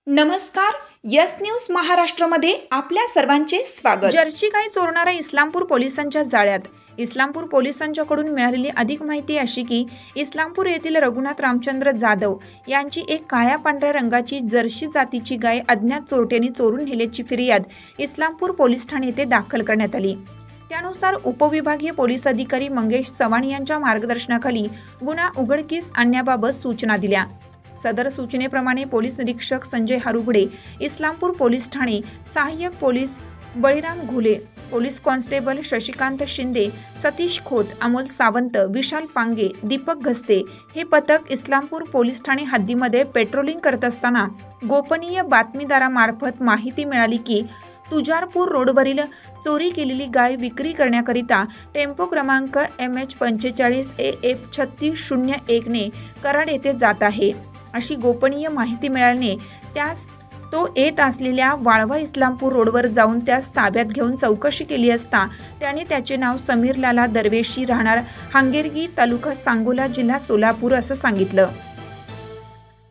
नमस्कार. Yes news महाराष्ट्रामध्ये आपल्या सर्वांचे स्वागत. जर्सी गाय चोरणाऱ्या इस्लामपूर पोलिसांच्या जाळ्यात. इस्लामपूर पोलिसांच्याकडून मिळालेली अधिक माहिती अशी की इस्लामपूर येथील रघुनाथ रामचंद्र जाधव यांची एक काळ्या पांढऱ्या रंगाची जर्सी जातीची गाय अज्ञात चोरट्यांनी चोरून नेल्याची फिर्याद इस्लामपूर पोलीस ठाणे येथे दाखल करण्यात आली. त्यानुसार उपविभागीय पोलीस अधिकारी मंगेश चव्हाण यांच्या मार्गदर्शनाखाली गुन्हा उघडकीस आणण्याबाबत सूचना दिल्या. सदर सूचनेप्रमाणे पोलीस निरीक्षक संजय हरुबडे, इस्लामपूर पोलीस ठाणे, सहाय्यक police Baliram Ghule, police constable Shashikant Shinde, Satish Khot, Amol Sawant, Vishal Pange, Deepak Ghaste हे पथक इस्लामपूर पोलीस ठाणे हद्दीमध्ये पेट्रोलिंग करत असताना गोपनीय बातमीदारामार्फत माहिती मिळाली की तुजारपूर रोडवरील चोरी केलेली गाय विक्री करण्याकरिता टेम्पो क्रमांक MH45AF3601 ने कराड येथे जात आहे अशी गोपनीय माहिती मिळाल्याने त्यास तो येत असलेल्या वाळवा इस्लामपूर रोडवर जाऊन त्यास ताब्यात घेऊन चौकशी केली असता त्याने त्याचे नाव समीर लाला दरवेशी, राहणार हांगेरगी, तालुका सांगोला, जिल्हा सोलापूर असं सांगितलं.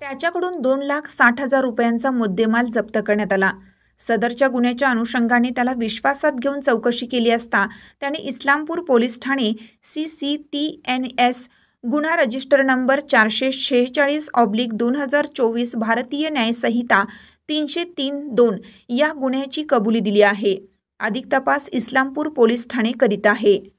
त्याच्याकडून 2,60,000 रुपयांचा मुद्देमाल जप्त करण्यात आला. सदरच्या गुन्ह्याच्या अनुषंगाने त्याला विश्वासात घेऊन चौकशी केली असता त्याने इस्लामपूर पोलीस ठाणे CCTNS गुन्हा रजिस्टर नंबर 446/2024 भारतीय न्यायसंहिता 303-2 या गुन्ह्याची कबुली दिली आहे. अधिक तपास इस्लामपूर पोलीस ठाणे करीत आहे.